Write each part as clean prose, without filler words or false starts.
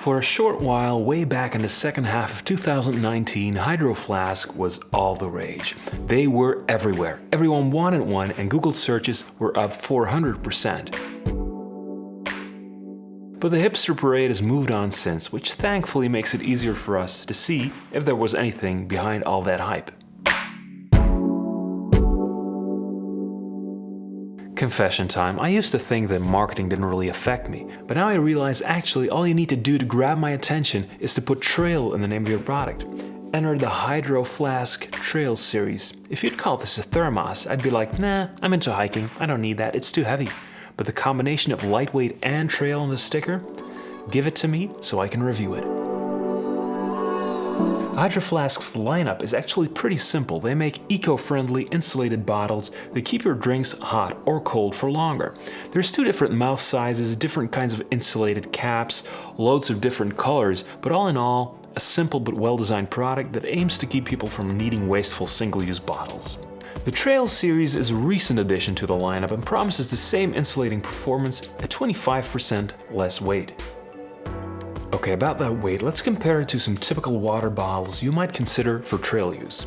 For a short while, way back in the second half of 2019, Hydro Flask was all the rage. They were everywhere. Everyone wanted one, and Google searches were up 400%. But the hipster parade has moved on since, which thankfully makes it easier for us to see if there was anything behind all that hype. Confession time. I used to think that marketing didn't really affect me, but now I realize actually all you need to do to grab my attention is to put trail in the name of your product. Enter the Hydro Flask Trail Series. If you'd call this a thermos, I'd be like, nah, I'm into hiking, I don't need that, it's too heavy. But the combination of lightweight and trail on the sticker, give it to me so I can review it. Hydro Flask's lineup is actually pretty simple. They make eco-friendly insulated bottles that keep your drinks hot or cold for longer. There's 2 different mouth sizes, different kinds of insulated caps, loads of different colors, but all in all, a simple but well-designed product that aims to keep people from needing wasteful single-use bottles. The Trail Series is a recent addition to the lineup and promises the same insulating performance at 25% less weight. Okay, about that weight, let's compare it to some typical water bottles you might consider for trail use.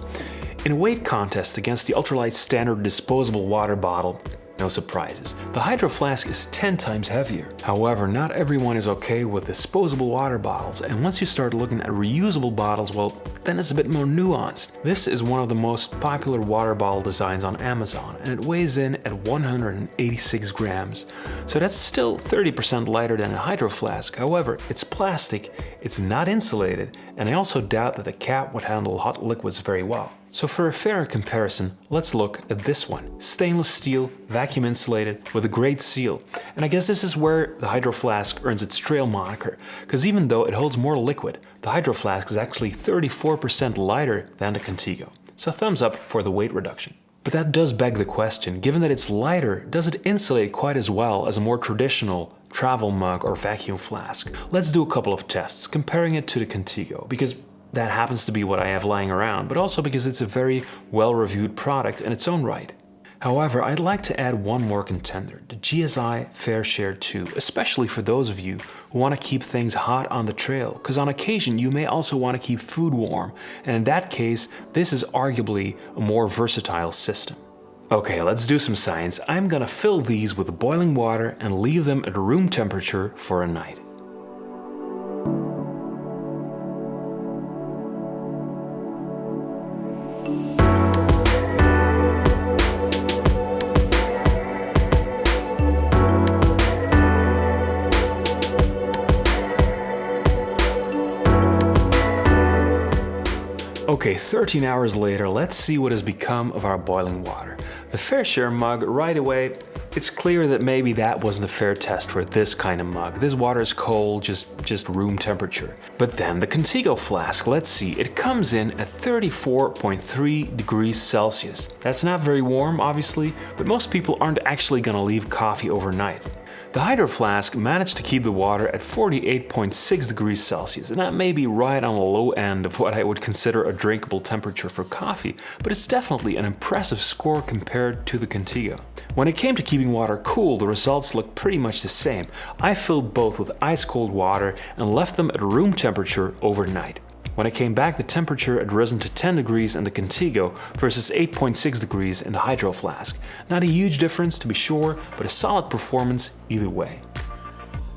In a weight contest against the ultralight standard disposable water bottle, no surprises. The Hydro Flask is 10 times heavier. However, not everyone is okay with disposable water bottles, and once you start looking at reusable bottles, well, then it's a bit more nuanced. This is one of the most popular water bottle designs on Amazon, and it weighs in at 186 grams. So that's still 30% lighter than a Hydro Flask. However, it's plastic, it's not insulated, and I also doubt that the cap would handle hot liquids very well. So for a fairer comparison, let's look at this one. Stainless steel, vacuum insulated, with a great seal. And I guess this is where the Hydro Flask earns its trail moniker, because even though it holds more liquid, the Hydro Flask is actually 34% lighter than the Contigo. So thumbs up for the weight reduction. But that does beg the question, given that it's lighter, does it insulate quite as well as a more traditional travel mug or vacuum flask? Let's do a couple of tests, comparing it to the Contigo, because that happens to be what I have lying around, but also because it's a very well-reviewed product in its own right. However, I'd like to add one more contender, the GSI Fairshare II, especially for those of you who want to keep things hot on the trail, because on occasion you may also want to keep food warm, and in that case, this is arguably a more versatile system. Okay, let's do some science. I'm gonna fill these with boiling water and leave them at room temperature for a night. Okay, 13 hours later, let's see what has become of our boiling water. The Fairshare mug, right away, it's clear that maybe that wasn't a fair test for this kind of mug. This water is cold, just room temperature. But then the Contigo flask, let's see, it comes in at 34.3 degrees Celsius. That's not very warm, obviously, but most people aren't actually gonna leave coffee overnight. The Hydro Flask managed to keep the water at 48.6 degrees Celsius, and that may be right on the low end of what I would consider a drinkable temperature for coffee, but it's definitely an impressive score compared to the Contigo. When it came to keeping water cool, the results looked pretty much the same. I filled both with ice-cold water and left them at room temperature overnight. When I came back, the temperature had risen to 10 degrees in the Contigo versus 8.6 degrees in the Hydro Flask. Not a huge difference to be sure, but a solid performance either way.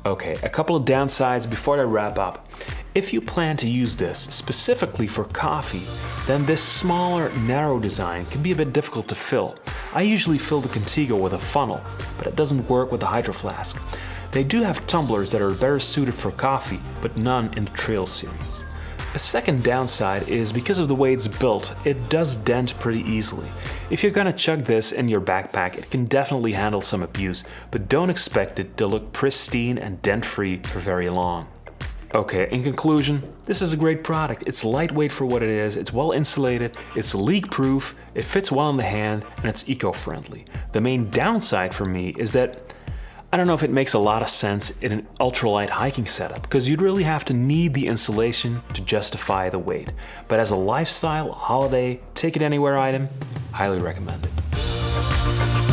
Okay, a couple of downsides before I wrap up. If you plan to use this specifically for coffee, then this smaller, narrow design can be a bit difficult to fill. I usually fill the Contigo with a funnel, but it doesn't work with the Hydro Flask. They do have tumblers that are better suited for coffee, but none in the Trail Series. A second downside is because of the way it's built, it does dent pretty easily. If you're gonna chug this in your backpack, it can definitely handle some abuse, but don't expect it to look pristine and dent-free for very long. Okay, in conclusion, this is a great product. It's lightweight for what it is, it's well insulated, it's leak-proof, it fits well in the hand, and it's eco-friendly. The main downside for me is that I don't know if it makes a lot of sense in an ultralight hiking setup, because you'd really have to need the insulation to justify the weight. But as a lifestyle, holiday, take it anywhere item, highly recommend it.